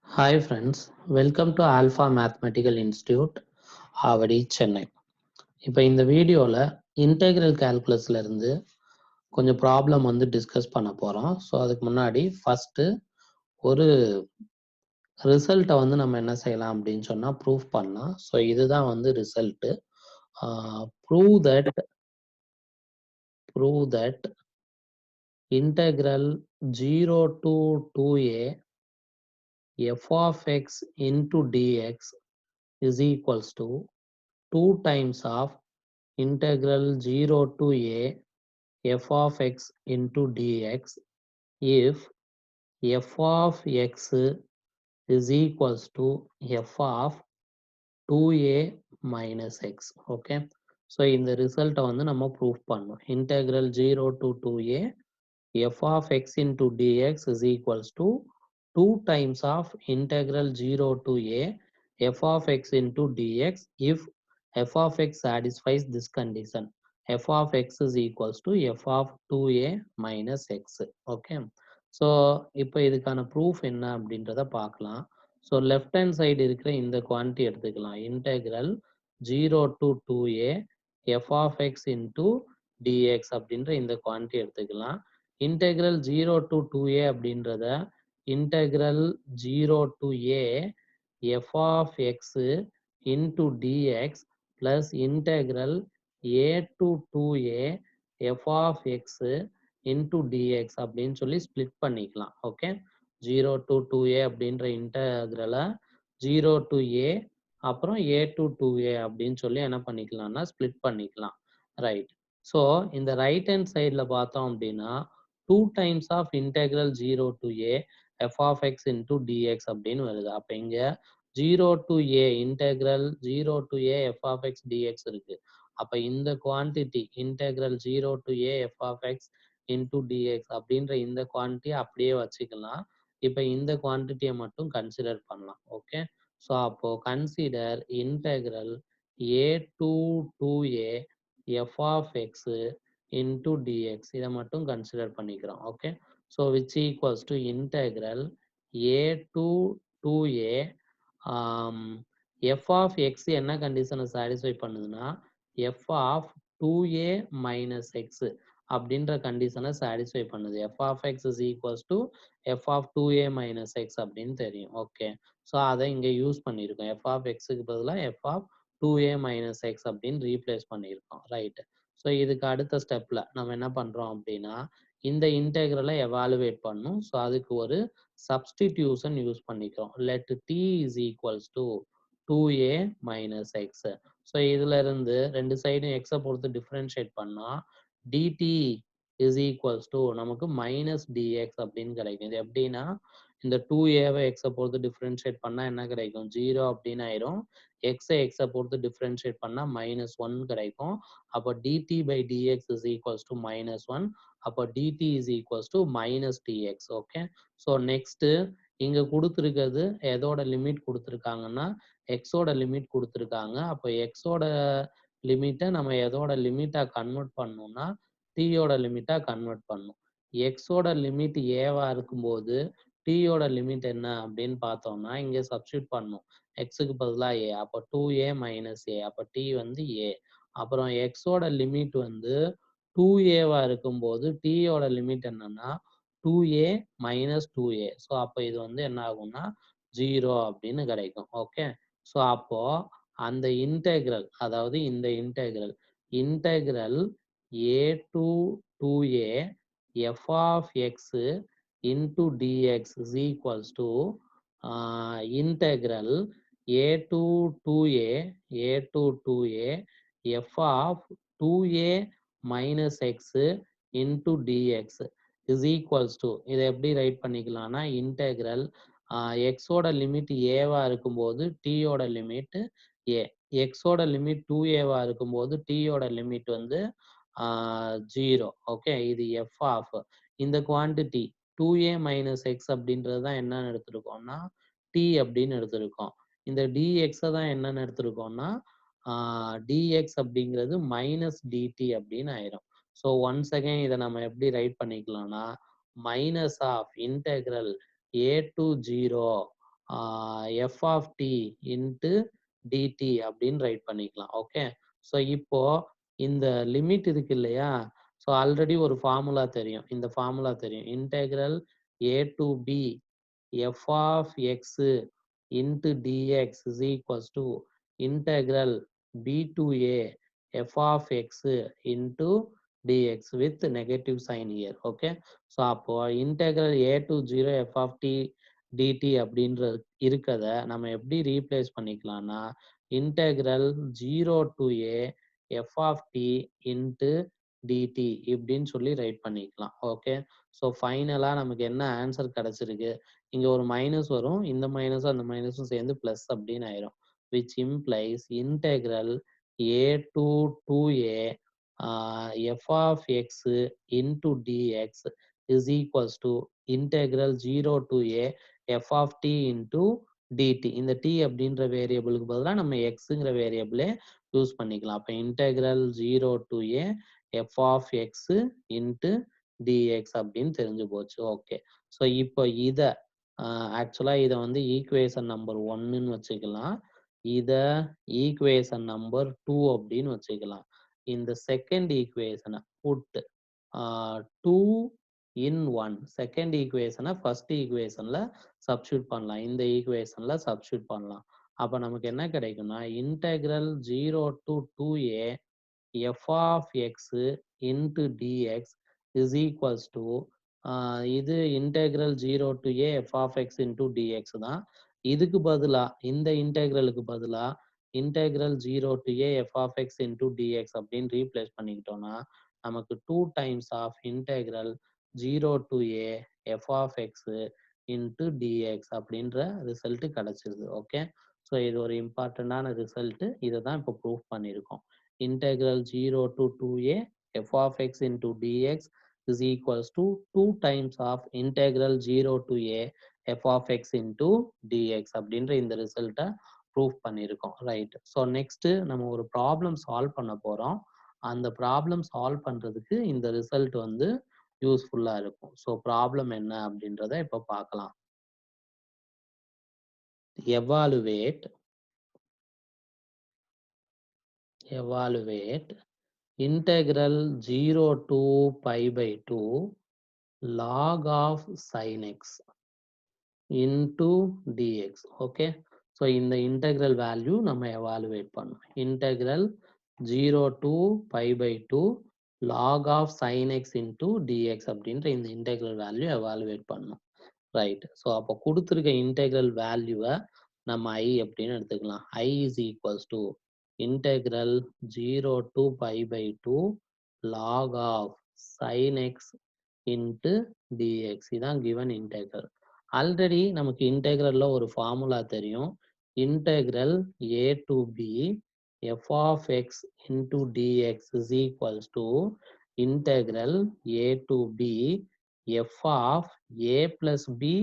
Hi friends, welcome to Alpha Mathematical Institute, Avadi Chennai. இப்போ இந்த வீடியோவில் இன்டெக்ரல் கால்குலஸ்ல இருந்து கொஞ்சம் ப்ராப்ளம் வந்து டிஸ்கஸ் பண்ண போகிறோம். ஸோ அதுக்கு முன்னாடி ஃபஸ்ட்டு ஒரு ரிசல்ட்டை வந்து நம்ம என்ன செய்யலாம் அப்படின்னு சொன்னால் ப்ரூஃப் பண்ணலாம். ஸோ இதுதான் வந்து result. Prove that integral 0 to 2a f of x into dx is equals to 2 times of integral 0 to a f of x into dx if f of x is equals to f of 2a minus x. Okay, so இந்த ரிசல்ட்டை வந்து நம்ம proof பண்ணோம். integral 0 to 2a f of x into dx is equals to 2 times of integral 0 to a f of x into dx if f of x satisfies this condition. f of x is equals to f of 2a minus x. Okay, so இப்போ இதுக்கான proof என்ன அப்படின்றத பார்க்கலாம். So left hand side இருக்கிற இந்த quantity எடுத்துக்கலாம். Integral 0 to 2a f of x into dx அப்படின்ற இந்த குவான்டிட்டி எடுத்துக்கலாம். இன்டெக்ரல் 0 to 2a அப்படின்றத integral 0 to a f of x into dx plus integral a to 2a f of x into dx அப்படின்னு சொல்லி split பண்ணிக்கலாம். Okay, 0 to 2a அப்படின்ற இன்டெக்ரலை 0 to a அப்புறம் a to 2a அப்படின்னு சொல்லி என்ன பண்ணிக்கலாம்னா ஸ்ப்ளிட் பண்ணிக்கலாம். ரைட், ஸோ இந்த ரைட் ஹேண்ட் சைடில் பார்த்தோம் அப்படின்னா 2 times of integral 0 to a f of x into dx அப்படின்னு வருது. அப்போ இங்கே 0 to a integral 0 to a f of x dx இருக்கு. அப்போ இந்த quantity integral 0 to a f of x into dx அப்படின்ற இந்த குவான்டிட்டியை அப்படியே வச்சுக்கலாம். இப்போ இந்த குவான்டிட்டியை மட்டும் கன்சிடர் பண்ணலாம். ஓகே, ஸோ அப்போ consider integral a to 2a f of x into dx இதை மட்டும் கன்சிடர் பண்ணிக்கிறோம். Okay, so which equals to integral a to 2a f of x என்ன கண்டிஷனை சாட்டிஸ்ஃபை பண்ணுதுன்னா f of 2a minus x அப்படின்ற கண்டிஷனை satisfy பண்ணுது. f of x is equals to f of 2a minus x அப்படின்னு தெரியும். Okay, so அதை இங்கே யூஸ் பண்ணியிருக்கோம். f of xக்கு பதிலாக f of 2a minus x அப்படின்னு ரீப்ளேஸ் பண்ணியிருக்கோம். ரைட், ஸோ இதுக்கு அடுத்த ஸ்டெப்பில் நம்ம என்ன பண்ணுறோம் அப்படின்னா இந்த இன்டெக்ரலை எவாலுவேட் பண்ணும். ஸோ அதுக்கு ஒரு சப்ஸ்டிடியூஷன் யூஸ் பண்ணிக்கிறோம். Let t is equals to 2a minus x. So இதுல இருந்து ரெண்டு சைடும் எக்ஸை பொறுத்து டிஃப்ரென்ஷியேட் பண்ணால் dt is equals to நமக்கு மைனஸ் dx அப்படின்னு கிடைக்கும். இது எப்படின்னா இந்த 2a எக்ஸை பொறுத்து டிஃப்ரென்ஷியேட் பண்ணால் என்ன கிடைக்கும், 0 அப்படின்னு ஆயிரும். எக்ஸை பொறுத்து டிஃப்ரென்ஷியேட் பண்ணால் -1 கிடைக்கும். அப்போ dt by dx is equals to -1. அப்போ dt is equals to minus dx. Okay, so next இங்கே கொடுத்துருக்கிறது எதோட லிமிட் கொடுத்துருக்காங்கன்னா எக்ஸோட லிமிட் கொடுத்துருக்காங்க. அப்போ எக்ஸோட லிமிட்டை நம்ம எதோட லிமிட்டாக கன்வெர்ட் பண்ணணும்னா டீயோட லிமிட்டாக கன்வெர்ட் பண்ணணும். எக்ஸோட லிமிட் ஏவா இருக்கும்போது டீயோட லிமிட் என்ன அப்படின்னு பார்த்தோம்னா இங்கே சப்ஸ்டியூட் பண்ணணும். எக்ஸுக்கு பதிலாக ஏ, அப்போ 2a மைனஸ் ஏ, அப்போ டி வந்து ஏ. அப்புறம் எக்ஸோட லிமிட் வந்து 2a இருக்கும்போது டீயோட லிமிட் என்னன்னா 2a மைனஸ் 2a. ஸோ அப்போ இது வந்து என்ன ஆகும்னா 0 அப்படின்னு கிடைக்கும். ஓகே, ஸோ அப்போ அந்த இன்டெக்ரல், அதாவது இந்த integral a to 2a f of x into dx is equals to integral a to 2a f of 2a minus x into dx is equals to இதை எப்படி ரைட் பண்ணிக்கலாம்னா இன்டெக்ரல் எக்ஸோட limit ஏவா இருக்கும்போது டீயோட limit ஏ, எக்ஸோட limit 2a இருக்கும்போது டீயோட limit வந்து 0. Okay, இது F of இந்த குவான்டிட்டி 2a மைனஸ் எக்ஸ் அப்படின்றது தான் என்னன்னு எடுத்திருக்கோம்னா டி அப்படின்னு எடுத்திருக்கோம். இந்த டிஎக்ஸை தான் என்னன்னு எடுத்திருக்கோம்னா டிஎக்ஸ் அப்படிங்கிறது மைனஸ் டிடி அப்படின்னு ஆயிரும். ஸோ ஒன்ஸ் அகைன் இதை நம்ம எப்படி ரைட் பண்ணிக்கலாம்னா minus of integral a to 0 f of t into dt அப்படின்னு ரைட் பண்ணிக்கலாம். ஓகே, ஸோ இப்போ இந்த லிமிட் இருக்கு இல்லையா, ஸோ ஆல்ரெடி ஒரு ஃபார்முலா தெரியும். இந்த ஃபார்முலா தெரியும். Integral a to b f of x into dx is equals to integral b to a f of x into dx with negative sign here. Okay, so அப்போ integral a to zero f of t dt அப்படின்ற இருக்கத நம்ம எப்படி replace பண்ணிக்கலாம்னா integral zero to a f of t into dt இப்படின்னு சொல்லி right பண்ணிக்கலாம். Okay, so ஃபைனலாக நமக்கு என்ன ஆன்சர் கிடைச்சிருக்கு, இங்கே ஒரு மைனஸ் வரும், இந்த மைனஸும் அந்த மைனஸும் சேர்ந்து ப்ளஸ் அப்படின்னு ஆயிரும், which implies integral a to two a f of x into dx is equals to integral zero to a f of t into dt. இந்த டி அப்படின்ற வேரியபிளுக்கு பதிலாக நம்ம எக்ஸுங்கிற வேரியபிளே யூஸ் பண்ணிக்கலாம். அப்போ integral zero to a f of x into dx அப்படின்னு தெரிஞ்சு போச்சு. ஓகே, ஸோ இப்போ இதை ஆக்சுவலாக இதை வந்து ஈக்குவேஷன் நம்பர் ஒன்னுன்னு வச்சுக்கலாம், இதை ஈக்குவேஷன் நம்பர் டூ அப்படின்னு வச்சுக்கலாம். இந்த செகண்ட் ஈக்குவேஷனை put two in one, second ஈக்குவேஷனை ஃபர்ஸ்ட் ஈக்குவேஷன்ல சப்ஸ்டியூட் பண்ணலாம், இந்த ஈக்குவேஷன்ல சப்ஸ்டியூட் பண்ணலாம். அப்போ நமக்கு என்ன கிடைக்கும்னா integral zero to two a f of x into dx is equals to இது integral zero to a f of x into dx தான். இதுக்கு பதிலாக இந்த இன்டெக்ரலுக்கு பதிலாக integral zero to a f of x into dx அப்படின்னு replace பண்ணிக்கிட்டோம்னா நமக்கு two times of integral zero to a f of x into dx அப்படின்ற ரிசல்ட் கிடைச்சிருது. ஓகே, ஸோ இது ஒரு இம்பார்ட்டண்டான ரிசல்ட், இதை தான் இப்போ ப்ரூஃப் பண்ணியிருக்கோம். Integral zero to two a f of x into dx is equals to 2 times of integral 0 to a f of x into dx அப்படின்ற இந்த ரிசல்ட்டை ப்ரூஃப் பண்ணியிருக்கோம். ரைட், ஸோ நெக்ஸ்ட் நம்ம ஒரு ப்ராப்ளம் சால்வ் பண்ண போகிறோம். அந்த ப்ராப்ளம் சால்வ் பண்ணுறதுக்கு இந்த ரிசல்ட் வந்து யூஸ்ஃபுல்லாக இருக்கும். ஸோ ப்ராப்ளம் என்ன அப்படின்றத இப்போ பார்க்கலாம். evaluate integral 0 to pi by 2 log of sin x into dx. Okay, so இந்த இன்டெக்ரல் வேல்யூ நம்ம எவாலுவேட் பண்ணோம். Integral 0 to pi by 2 log of sin x into dx அப்படின்ற இந்த இன்டெக்ரல் வேல்யூ எவாலுவேட் பண்ணோம். ரைட், ஸோ அப்போ கொடுத்துருக்க integral வேல்யூவை நம்ம ஐ அப்படின்னு எடுத்துக்கலாம். I is equals to integral 0 to pi by 2 log of sin x into dx. இதான் given integral. ஆல்ரெடி நமக்கு இன்டெக்ரல்ல ஒரு ஃபார்முலா தெரியும். Integral a to b f of x into dx is equals to integral a to b f of a plus b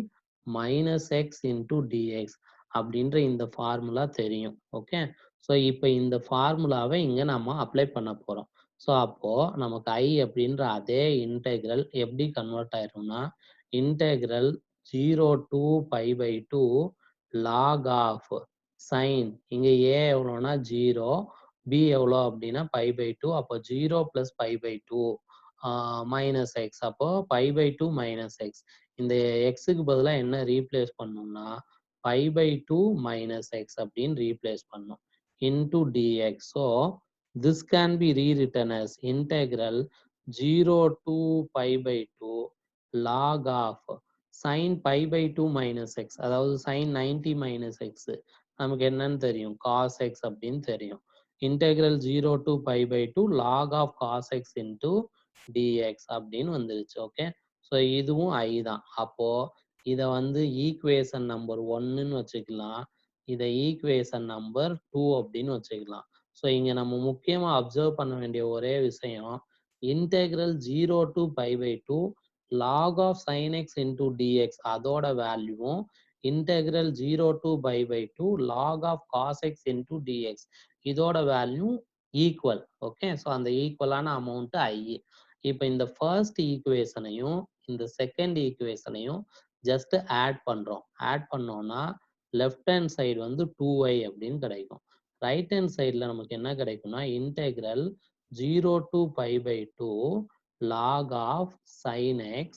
minus x into dx அப்படின்ற இந்த formula தெரியும். Okay, so இப்போ இந்த ஃபார்முலாவை இங்கே நம்ம அப்ளை பண்ண போகிறோம். ஸோ அப்போ நமக்கு ஐ அப்படின்ற அதே இன்டெக்ரல் எப்படி convert ஆயிரும்னா integral 0 to pi by 2 log of sin, இங்க a எவ்வளோனா 0, b எவ்வளோ அப்படின்னா pi by 2, அப்போ 0 plus pi by 2 minus x, அப்போ pi by 2 மைனஸ் எக்ஸ். இந்த எக்ஸுக்கு பதிலாக என்ன ரீப்ளேஸ் பண்ணோம்னா pi by 2 மைனஸ் எக்ஸ் அப்படின்னு ரீப்ளேஸ் பண்ணோம் into dx. So this can be rewritten as integral 0 to pi by 2 log of sin pi by 2 minus x, அதாவது sin 90 minus x நமக்கு என்னன்னு தெரியும், cos x அப்படின்னு தெரியும். integral 0 to pi by 2 log of cos x into dx அப்படின்னு வந்துருச்சு. Okay, so இதுவும் ஐ தான். அப்போ இதை வந்து ஈக்குவேஷன் நம்பர் ஒன்னுன்னு வச்சுக்கலாம், இதை ஈக்குவேஷன் நம்பர் 2 அப்படின்னு வச்சுக்கலாம். ஸோ இங்க நம்ம முக்கியமா அப்சர்வ் பண்ண வேண்டிய ஒரே விஷயம் integral 0 to pi by 2 log of sin x into dx அதோட வேல்யூவும் integral 0 to pi by 2 log of cos x into dx இதோட வேல்யூ ஈக்குவல். ஓகே, ஸோ அந்த ஈக்குவலான அமௌண்ட் ஐ. இப்போ இந்த ஃபர்ஸ்ட் ஈக்குவேஷனையும் இந்த செகண்ட் ஈக்குவேஷனையும் ஜஸ்ட் ஆட் பண்றோம். ஆட் பண்ணோம்னா லெஃப்ட் ஹேண்ட் சைடு வந்து 2y அப்படின்னு கிடைக்கும். ரைட் ஹேண்ட் சைடில் நமக்கு என்ன கிடைக்கும்னா integral 0 to pi by 2 log of sin x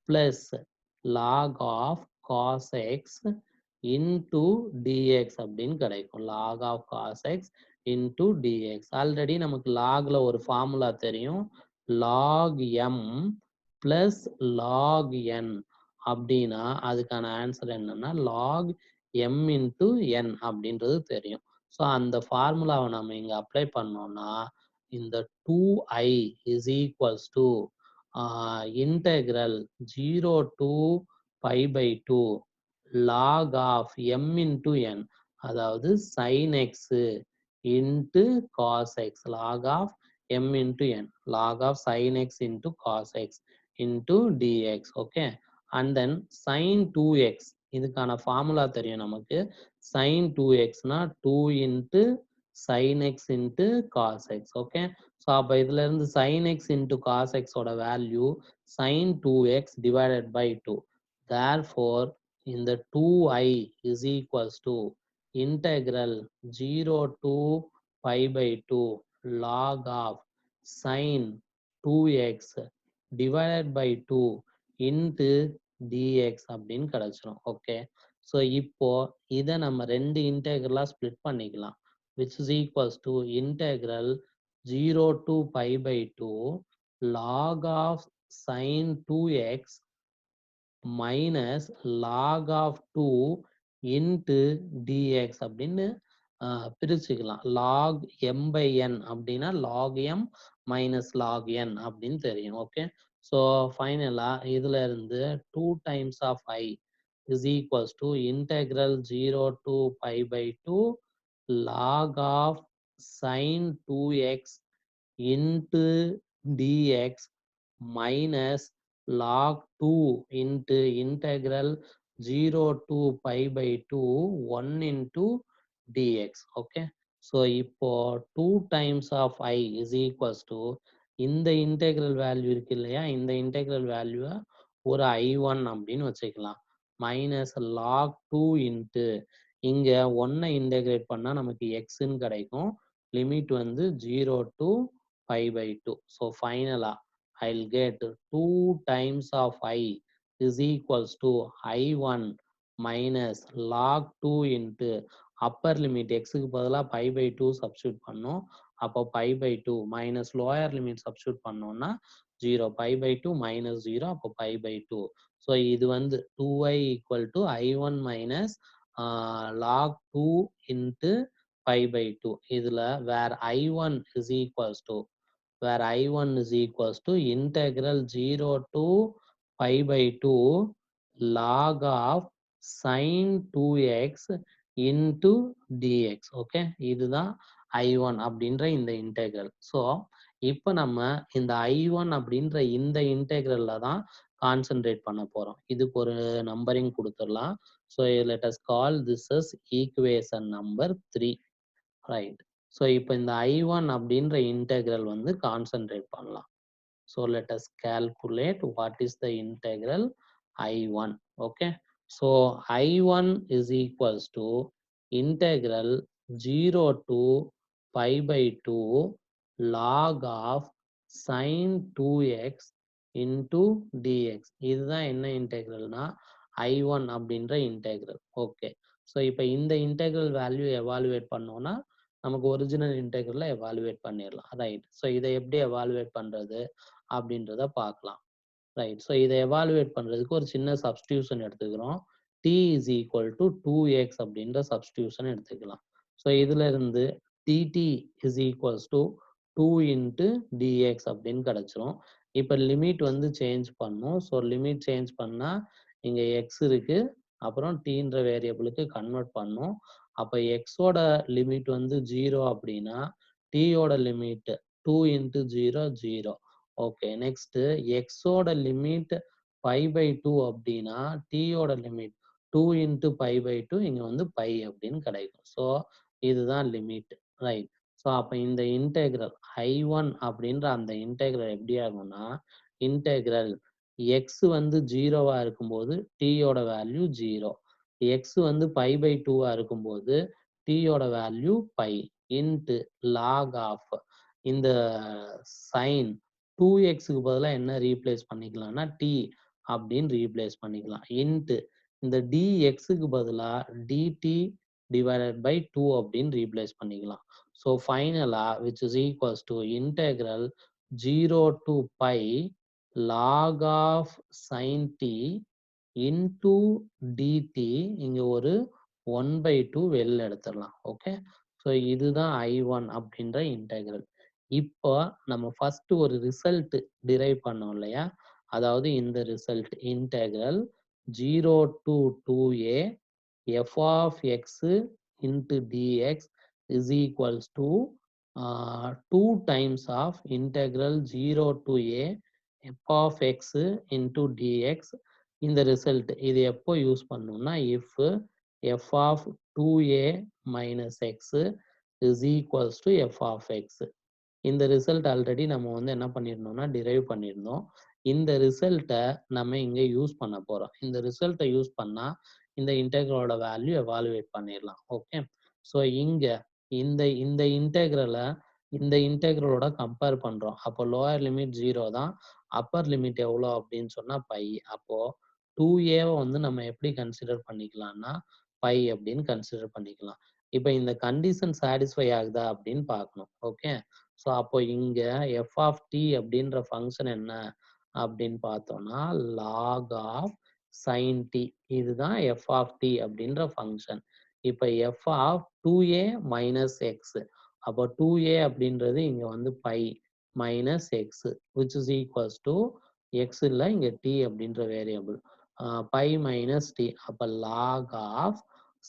plus log of cos x into dx அப்படின்னு கிடைக்கும். log of cos x into dx. Already நமக்கு லாக்ல ஒரு ஃபார்முலா தெரியும். log m plus log n அப்படின்னா அதுக்கான ஆன்சர் என்னன்னா log m into n அப்படின்றது தெரியும். ஸோ அந்த ஃபார்முலாவை நம்ம இங்க அப்ளை பண்ணோம்னா இந்த 2i is equals to integral 0 to pi by 2 log of m into n, அதாவது sin x into cos x, log of m into n, log of sin x into cos x into dx. okay, and then sin 2x, இதுக்கான formula தெரியும் நமக்கு. sin 2x னா 2 into sin x into cos x. Okay, so அப்போ இதுல இருந்து sin x into cos x ஓட value sin 2x divided by 2. therefore இந்த 2i is equals to integral 0 to pi by 2 log of sin 2x divided by 2 into dx அப்படின்னு கிடைச்சிரும். Okay, so இப்போ இதை நம்ம ரெண்டு இன்டெக்ரலா ஸ்பிளிட் பண்ணிக்கலாம், which is equals to integral 0 to pi by 2 log of sin 2x minus log of 2 into dx அப்படின்னு பிரிச்சுக்கலாம். log m by n அப்படின்னா log m minus log n அப்படின்னு தெரியும். ஓகே, ஸோ ஃபைனலா இதுல இருந்து 2 times of I is equals to integral 0 to pi by 2 log of sin 2x into dx minus log 2 into integral 0 to pi by 2 1 into dx. okay, so இப்போ 2 times of I is equals to இந்த integral value இருக்கு இல்லையா, இந்த integral value ஒரு I1 அப்படின்னு வச்சுக்கலாம், minus log 2 into இங்க 1 integrate பண்ணா நமக்கு xன்னு கிடைக்கும், லிமிட் வந்து 0 to pi by 2. so ஃபைனலா I'll get 2 times of I is equals to I1 minus log 2 into upper limit xக்கு பதிலா pi by 2 substitute பண்ணோம், அப்போ pi by 2 minus lower limit substitute பண்ணோம்னா 0, pi by 2 minus 0, அப்போ pi by 2. So இது வந்து 2i equal to I1 minus log 2 into pi by 2. இதுல where I1 is equals to integral 0 to pi by 2 log of sin 2x into dx. Okay, இதுதான் I1 அப்படின்ற இந்த integral. So இப்போ நம்ம இந்த I1 அப்படின்ற இந்த இன்டெக்ரல்ல தான் கான்சென்ட்ரேட் பண்ண போறோம். இதுக்கு ஒரு நம்பரிங் கொடுத்துடலாம். So let us call this as equation number 3. Right, so இப்போ இந்த I1 அப்படின்ற இன்டெக்ரல் வந்து கான்சென்ட்ரேட் பண்ணலாம். So let us calculate what is the integral I1. okay, so I1 is equals to integral 0 to pi by 2 log of sin 2x into dx. இதுதான் என்ன இன்டெக்ரல்னா I1 அப்படின்ற integral. Okay, so இப்போ இந்த integral value evaluate பண்ணோம்னா நமக்கு original இன்டெக்ரலை evaluate பண்ணிடலாம். Right, so இதை எப்படி எவாலுவேட் பண்றது அப்படின்றத பார்க்கலாம். ரைட், ஸோ இதை எவாலுவேட் பண்றதுக்கு ஒரு சின்ன சப்ஸ்டியூஷன் எடுத்துக்கிறோம். t is equal to 2x அப்படின்ற சப்ஸ்டியூஷன் எடுத்துக்கலாம். ஸோ இதுல இருந்து dt is equals to 2 into dx அப்படின்னு கிடைச்சிரும். இப்போ லிமிட் வந்து சேஞ்ச் பண்ணும். ஸோ லிமிட் சேஞ்ச் பண்ணா இங்க x இருக்கு, அப்புறம் tன்ற வேரியபிளுக்கு கன்வெர்ட் பண்ணும். அப்போ எக்ஸோட லிமிட் வந்து 0 அப்படின்னா டீயோட லிமிட் 2 into 0 0. ஓகே, நெக்ஸ்ட் எக்ஸோட லிமிட் பை பை 2 அப்படின்னா டீயோட லிமிட் 2 into பை பை 2, இங்க வந்து பை அப்படின்னு கிடைக்கும். ஸோ இதுதான் லிமிட். ரைட், ஸோ அப்போ இந்த இன்டெக்ரல் I1 அப்படின்ற அந்த இன்டெக்ரல் எப்படி ஆகும்னா இன்டெக்ரல் எக்ஸ் வந்து 0வா இருக்கும்போது டீயோட வேல்யூ 0, x வந்து பை பை 2 இருக்கும்போது t-யோட value pi into log of இந்த சைன் 2x-க்கு பதிலா என்ன ரீப்ளேஸ் பண்ணிக்கலாம்னா t அப்படின்னு ரீப்ளேஸ் பண்ணிக்கலாம் இன்ட்டு இந்த dx-க்கு பதிலா dt divided by 2 அப்படின்னு ரீப்ளேஸ் பண்ணிக்கலாம். ஸோ ஃபைனலா which is equals to integral 0 to pi log of sin t into dt இங்க ஒரு 1/2 வெளில எடுத்துடலாம். ஓகே, ஸோ இதுதான் I1 அப்படின்ற இன்டெக்ரல். இப்போ நம்ம ஃபர்ஸ்ட் ஒரு ரிசல்ட் டிரைவ் பண்ணோம் இல்லையா, அதாவது இந்த result integral 0 to 2a f of x into dx is equals to 2 times of integral 0 to a f of x into dx. இந்த ரிசல்ட் இது எப்போ யூஸ் பண்ணணும்னா if f of 2a minus x is equals to f of x. இந்த result already நம்ம வந்து என்ன பண்ணியிருந்தோம்னா drive பண்ணியிருந்தோம். இந்த ரிசல்ட்டை நம்ம இங்க யூஸ் பண்ண போறோம். இந்த ரிசல்ட்டை யூஸ் பண்ணா இந்த இன்டெக்ரலோட வேல்யூ எவாலுவேட் பண்ணிடலாம். ஓகே, ஸோ இங்க இந்த இந்த இன்டெக்ரலை இந்த இன்டெக்ரலோட கம்பேர் பண்றோம். அப்போ லோயர் லிமிட் 0 தான், அப்பர் லிமிட் எவ்வளோ அப்படின்னு சொன்னா பை. அப்போ 2a வந்து நம்ம எப்படி கன்சிடர் பண்ணிக்கலாம்னா பை அப்படின்னு கன்சிடர் பண்ணிக்கலாம். இப்போ இந்த கண்டிஷன் சாட்டிஸ்ஃபை ஆகுதா அப்படின்னு பார்க்கணும். ஓகே, ஸோ அப்போ இங்க எஃப் ஆஃப் டி அப்படின்ற ஃபங்க்ஷன் என்ன அப்படின்னு பார்த்தோம்னா லாக் ஆஃப் சைன் டி, இதுதான் எஃப் ஆஃப் டி அப்படின்ற ஃபங்க்ஷன். இப்போ f of 2a minus x, அப்போ 2a அப்படின்றது இங்க வந்து pi minus x which is equals to x இல்லை இங்க டி அப்படின்ற வேரியபிள் பை மைனஸ் டி. அப்போ லாக் ஆஃப்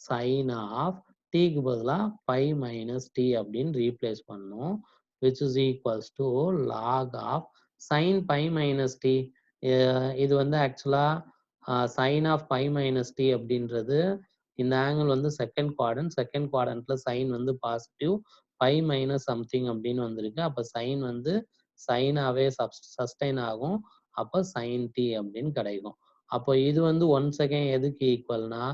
சைன் ஆஃப் டிக்கு பதிலாக பை மைனஸ் டி அப்படின்னு ரீப்ளேஸ் பண்ணோம் which is equals to log of sin pi minus t. இது வந்து ஆக்சுவலா sin of pi minus t அப்படின்றது இந்த ஆங்கிள் வந்து செகண்ட் குவாட்ரண்ட்ல சைன் வந்து பாசிட்டிவ், பை மைனஸ் சம்திங் அப்படின்னு வந்திருக்கு. அப்போ சைன் வந்து சைனாவே சஸ்டைன் ஆகும், அப்போ சைன் டி அப்படின்னு கிடைக்கும். அப்போ இது வந்து ஒன்ஸ் அகைன் எதுக்கு ஈக்குவல்னா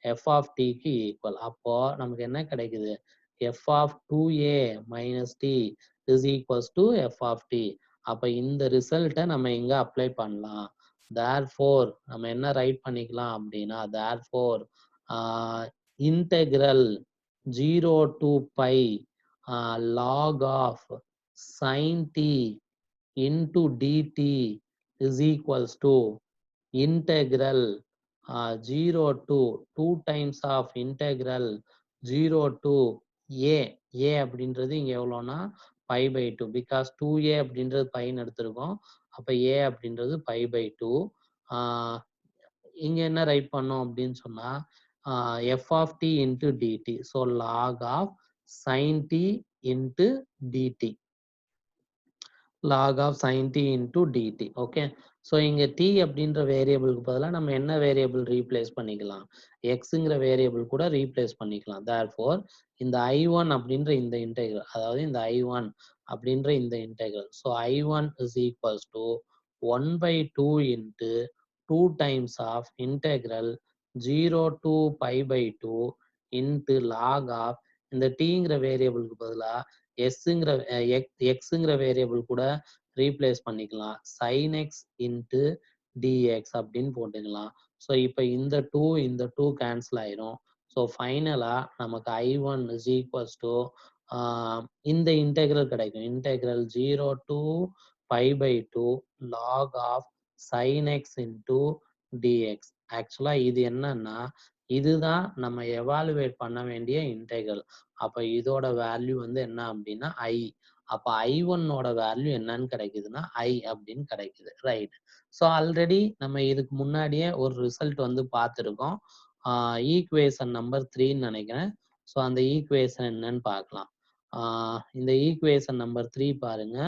எஃப் ஆஃப் டிக்கு ஈக்குவல். அப்போ நமக்கு என்ன கிடைக்குது, f of 2a minus t is equals to f of t. அப்ப இந்த ரிசல்ட்டை நம்ம இங்க அப்ளை பண்ணலாம். therefore நம்ம என்ன ரைட் பண்ணிக்கலாம் அப்படின்னா therefore integral 0 to pi log of sin t into dt is equals to integral 0 to 2 times of integral 0 to a. a அப்படின்றது இங்க எவ்வளோனா பை பை 2, பிகாஸ் 2a அப்படின்றது பைன்னு எடுத்திருக்கோம். அப்போ a அப்படின்றது பை பை 2. இங்க என்ன ரைட் பண்ணோம் அப்படின்னு சொன்னா f of t into dt, so log of sine t into dt, log of sin t into dt. Okay, so இங்க t அப்படின்ற வேரியபிளுக்கு பதிலாக நம்ம என்ன வேரியபிள் ரீப்ளேஸ் பண்ணிக்கலாம், எக்ஸுங்கிற வேரியபிள் கூட ரீப்ளேஸ் பண்ணிக்கலாம். therefore இந்த I1 அப்படின்ற இந்த இன்டெகிரல், அதாவது இந்த I1 அப்படின்ற இந்த integral, so I1 is equals to 1/2 into 2 times of integral 0 to pi by 2 into log of இந்த tங்கிற வேரியபிளுக்கு பதிலாக எஸ்ங்கிற எக்ஸுங்கிற வேரியபிள் கூட ரீப்ளேஸ் பண்ணிக்கலாம், sin x இன்ட்டு dx அப்படின்னு போட்டுக்கலாம். ஸோ இப்போ இந்த டூ கேன்சல் ஆயிரும். ஸோ ஃபைனலாக நமக்கு I1 is equals to இந்த இன்டெக்ரல் கிடைக்கும், integral 0 to pi by 2 log of sin x into dx. ஆக்சுவலாக இது என்னன்னா இதுதான் நம்ம எவாலுவேட் பண்ண வேண்டிய இன்டெக்ரல். அப்போ இதோட வேல்யூ வந்து என்ன அப்படின்னா ஐ. அப்போ I1ஓட வேல்யூ என்னன்னு கிடைக்குதுன்னா ஐ அப்படின்னு கிடைக்குது. ரைட், ஸோ ஆல்ரெடி நம்ம இதுக்கு முன்னாடியே ஒரு ரிசல்ட் வந்து பார்த்துருக்கோம், ஈக்குவேஷன் நம்பர் 3ன்னு நினைக்கிறேன். ஸோ அந்த ஈக்குவேஷன் என்னன்னு பார்க்கலாம். இந்த ஈக்குவேஷன் நம்பர் 3 பாருங்க,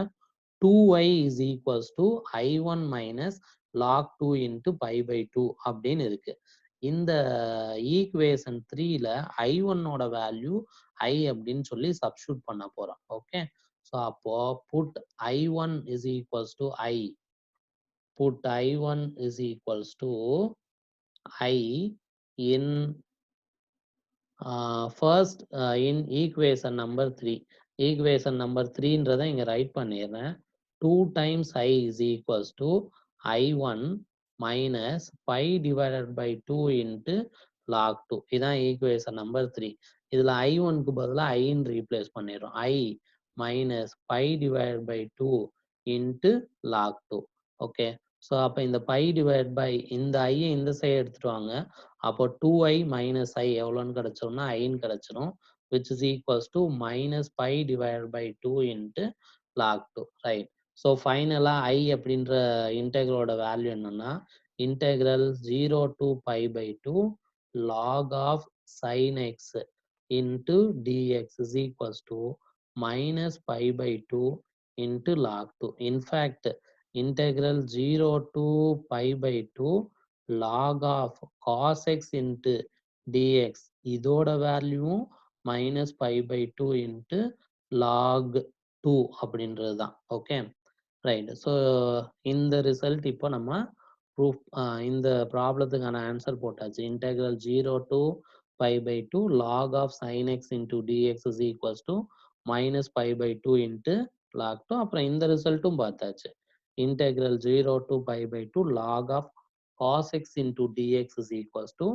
2y is equals to I1 minus log 2 into pi by 2 அப்படின்னு இருக்கு. இந்த ஈக்குவேஷன் 3ல I1ஓட வேல்யூ ஐ அப்படின்னு சொல்லி சப்ஸ்டியூட் பண்ண போறோம். ஓகே, ஸோ அப்போ put I1 is equals to I, put I1 is equals to I in first in equation number 3. Equation number 3ன்றத இங்க ரைட் பண்ணிடுறேன். 2 times I is equals to I1 minus pi divided by 2 into log 2. இதான் equation number 3. இதுல I1க்கு பதிலா ஐன்னு replace பண்ணிடுறோம். I minus pi divided by 2 into log 2. Okay. So அப்போ இந்த பை டிவைட் பை இந்த ஐயை இந்த சைடு எடுத்துட்டு வாங்க. அப்போ 2i மைனஸ் ஐ எவ்வளோன்னு கிடைச்சோம்னா ஐன்னு கிடைச்சிரும், which is equals to minus pi divide by 2 into log 2. Right. So ஃபைனலாக ஐ அப்படின்ற இன்டெக்ரலோட வேல்யூ என்னன்னா integral 0 to pi by 2 log of sin x into dx is equals to minus pi by 2 into log 2. In fact, integral 0 to pi by 2 log of cos x into dx இதோட வேல்யூவும் minus pi by 2 into log 2 அப்படின்றது தான். Okay right. So இந்த result இப்போ நம்ம proof இந்த ப்ராப்ளத்துக்கான answer போட்டாச்சு. Integral 0 to pi by 2 log of sine x into dx is equals to minus pi by 2 into log 2. அப்புறம் இந்த ரிசல்ட்டும் பார்த்தாச்சு. integral 0 to pi by 2 log of cos x into dx is equals to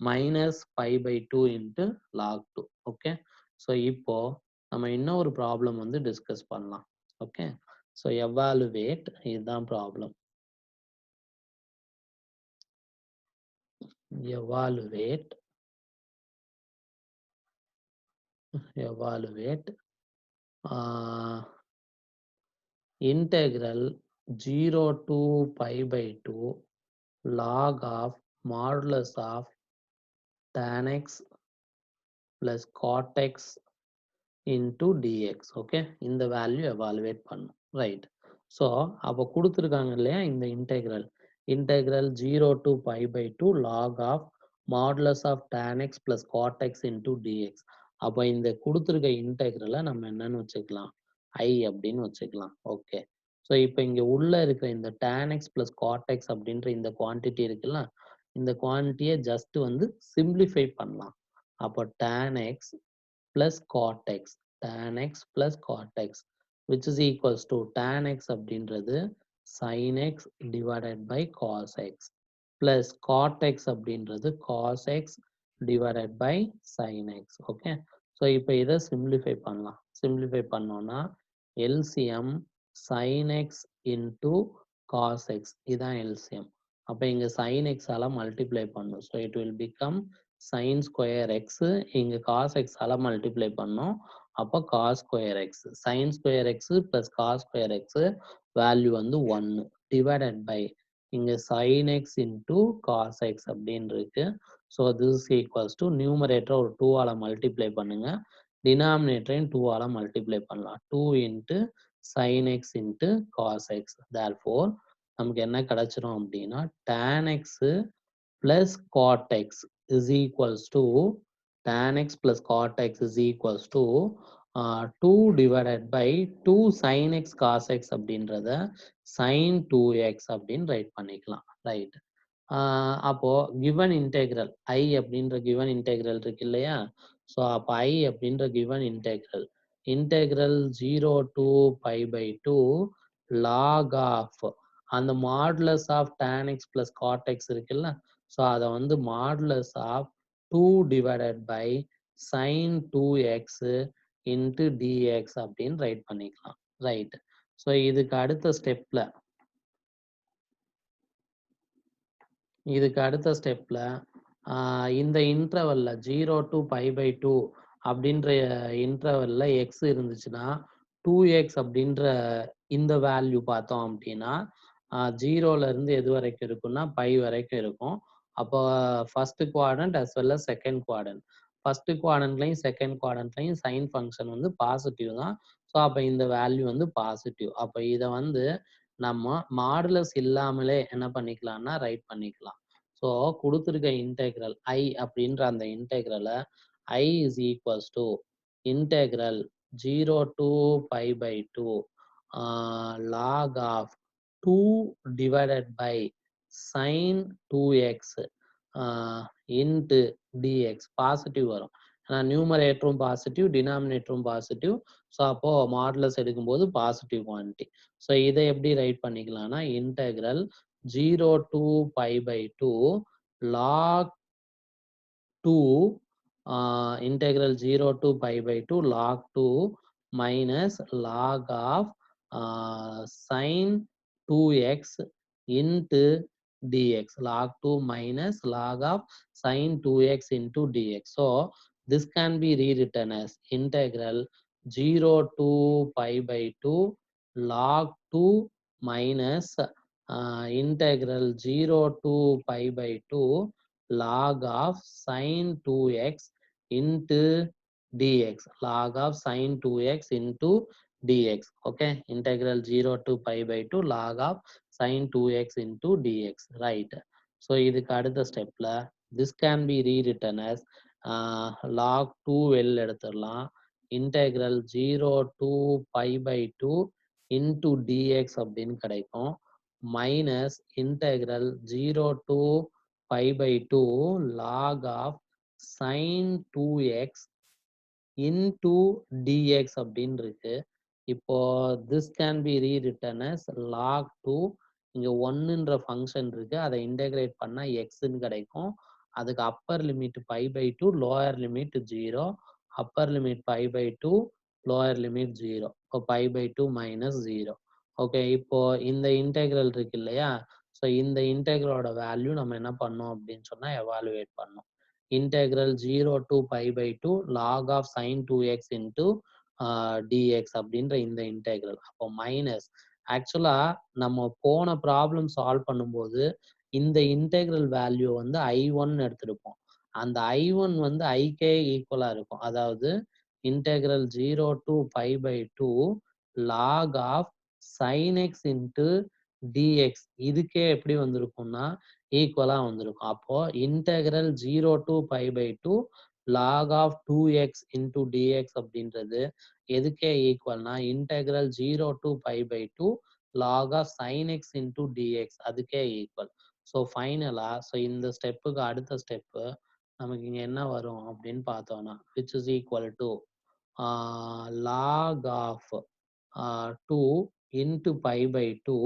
minus pi by 2 into log 2. Okay. So இப்போ நம்ம இன்னொரு problem வந்து discuss பண்ணலாம். Okay. So evaluate, இதுதான் problem. evaluate integral 0 to pi by 2 log of modulus of tan x plus cot x into dx. Okay. இந்த value evaluate பண்ணும். Right. So அப்போ கொடுத்துருக்காங்க இல்லையா இந்த integral 0 to pi by 2 log of modulus of tan x plus cot x into dx. அப்போ இந்த கொடுத்துருக்க இன்டெக்ரலை நம்ம என்னன்னு வச்சுக்கலாம், ஐ அப்படின்னு வச்சுக்கலாம். ஓகே. ஸோ இப்போ இங்கே உள்ள இருக்கிற இந்த tan x plus cot x அப்படின்ற இந்த குவான்டிட்டி இருக்குல்ல, இந்த குவான்டிட்டியை ஜஸ்ட் வந்து சிம்பிளிஃபை பண்ணலாம். அப்போ tan x plus cot x, tan x plus cot x, which is equals to tan x அப்படின்றது sin x divided by cos x plus cot x அப்படின்றது cos x divided by sin x. Okay. So இப்போ இதை simplify பண்ணலாம். Simplify பண்ணோம்னா LCM sin x into cos x, இதான் LCM. அப்போ இங்கே sin x ஆல மல்டிப்ளை பண்ணும். So it will become sin square x, இங்கே cos x ஆல மல்டிப்ளை பண்ணோம். அப்போ cos square x, sin square x plus cos square x value வந்து 1 டிவைடட் பை இங்கே sin x into cos x அப்படின்னு இருக்கு. So this is equals to numerator ஒரு 2 ஆல மல்டிப்ளை பண்ணுங்க, டினாமினேட்டரையும் 2 ஆல மல்டிப்ளை பண்ணலாம். 2 into sin x into cos x. Therefore நமக்கு என்ன கிடைச்சிரும் அப்படின்னா tan x plus cot x is equals to tan x plus cot x is equals to 2 divided by 2 sin x cos x அப்படின்றத sin 2x அப்படின்னு write பண்ணிக்கலாம். Right. அப்போ given integral I அப்படின்ற given integral இருக்கு இல்லையா, so அப்போ I அப்படின்ற given integral 0 to pi by 2 log of அந்த modulus of tan x plus cot x இருக்குல்ல, ஸோ அதை வந்து modulus of 2 divided by sin 2x into dx அப்படின்னு ரைட் பண்ணிக்கலாம். ரைட். ஸோ இதுக்கு அடுத்த ஸ்டெப்ல இந்த இன்டர்வல்ல 0 to pi by 2 அப்படின்ற இன்டர்வல்ல எக்ஸ் இருந்துச்சுன்னா 2x அப்படின்ற இந்த வேல்யூ பார்த்தோம் அப்படின்னா 0ல இருந்து எது வரைக்கும் இருக்குன்னா பை வரைக்கும் இருக்கும். அப்போ first quadrant as well as second quadrant, first குவாட்ரண்ட்லையும் செகண்ட் குவாட்ரண்ட்லையும் சைன் ஃபங்க்ஷன் வந்து பாசிட்டிவ் தான். ஸோ அப்போ இந்த வேல்யூ வந்து பாசிட்டிவ். அப்போ இதை வந்து நம்ம மாடுலஸ் இல்லாமலே என்ன பண்ணிக்கலாம்னா ரைட் பண்ணிக்கலாம். ஸோ கொடுத்துருக்க இன்டெக்ரல் ஐ அப்படின்ற அந்த இன்டெக்ரலை I is equals to integral 0 to pi by 2 log of 2 divided by sin 2x into dx positive வரும். நியூமரேட்டரும் பாசிட்டிவ், டினாமினேட்டரும் பாசிட்டிவ். ஸோ அப்போ மாடுலஸ் எடுக்கும்போது பாசிட்டிவ் குவான்டிட்டி. ஸோ இதை எப்படி ரைட் பண்ணிக்கலாம்னா integral 0 to π/2 log 2 integral 0 to π/2 log 2 minus log of sin 2x into dx. Log 2 minus log of sin 2x into dx. So this can be rewritten as integral 0 to π/2 log 2 minus integral 0 to π/2 log of sin 2x into dx. Log of sin 2x into dx. Okay, integral 0 to π/2 log of sin 2x into dx. Right. So இதுக்கு அடுத்த ஸ்டெப்ல this can be rewritten as log 2 வெளில எடுத்துடலாம். integral 0 to π/2 into dx அப்படின்னு கிடைக்கும். minus integral 0 to π/2 log of sin 2x into dx அப்படின்னு இருக்கு. இப்போ this can be rewritten as log 2. இங்க 1ன்ற ஃபங்க்ஷன் இருக்கு, அதை இன்டெகிரேட் பண்ணா xன்னு கிடைக்கும். அதுக்கு upper limit π/2, lower limit 0. Upper limit π/2, lower limit 0. இப்போ π/2 மைனஸ் 0. ஓகே, இப்போ இந்த இன்டெக்ரல் இருக்கு இல்லையா, ஸோ இந்த இன்டெக்ரலோட வேல்யூ நம்ம என்ன பண்ணோம் அப்படின்னு சொன்னா எவாலுவேட் பண்ணோம். Integral 0 to π/2 log of sin 2x into dx அப்படின்ற இந்த இன்டெக்ரல். அப்போ மைனஸ், ஆக்சுவலா நம்ம போன ப்ராப்ளம் சால்வ் பண்ணும்போது இந்த இன்டெக்ரல் வேல்யூ வந்து i1 எடுத்திருப்போம். அந்த i1 வந்து ikே ஈக்குவலா இருக்கும். அதாவது integral 0 to π/2 log of sin x into dx இதுக்கே எப்படி வந்திருக்கும்னா ஈக்குவலா வந்திருக்கும். அப்போ integral 0 to π/2 log of 2x into dx அப்படின்றது எதுக்கே ஈக்குவல்னா integral 0 to π/2 log of sin x into dx அதுக்கே ஈக்குவல். ஸோ ஃபைனலா இந்த ஸ்டெப்புக்கு அடுத்த ஸ்டெப்பு நமக்கு இங்க என்ன வரும் அப்படின்னு பார்த்தோம்னா which is equal to log of 2 into π/2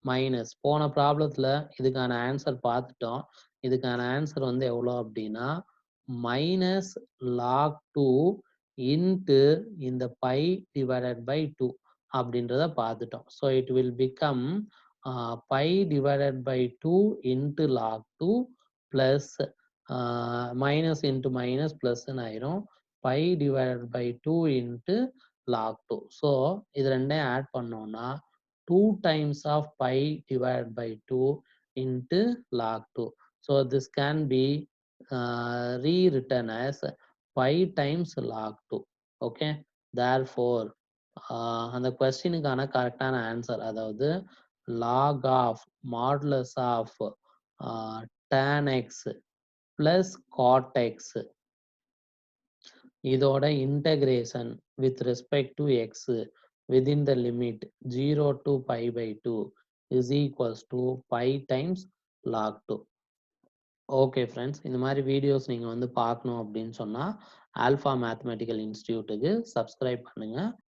minus, போன ப்ராப்ளத்துல இதுக்கான ஆன்சர் பார்த்துட்டோம். இதுக்கான ஆன்சர் வந்து எவ்வளோ அப்படின்னா மைனஸ் லாக் 2 இன்ட்டு இந்த பை டிவைடட் பை 2 அப்படின்றத பார்த்துட்டோம். So it will become pi divided by 2 into log 2 plus minus into minus பிளஸ்ன்னு ஆயிரும் pi divided by 2 into log 2. So இது ரெண்டையும் ஆட் பண்ணோம்னா 2 times of pi divided by 2 into log 2. So this can be rewritten as pi times log 2. Okay, therefore அந்த கொஸ்டினுக்கான கரெக்டான answer அதாவது log of modulus of tan x plus cot x இதோட integration with respect to x within the limit 0 to π/2 is equals to pi times log 2. Okay friends, இந்த மாதிரி videos நீங்கள் வந்து பார்க்கணும் அப்படின்னு சொன்னால் ஆல்ஃபா மேத்தமெட்டிக்கல் இன்ஸ்டியூட்டுக்கு சப்ஸ்கிரைப் பண்ணுங்கள்.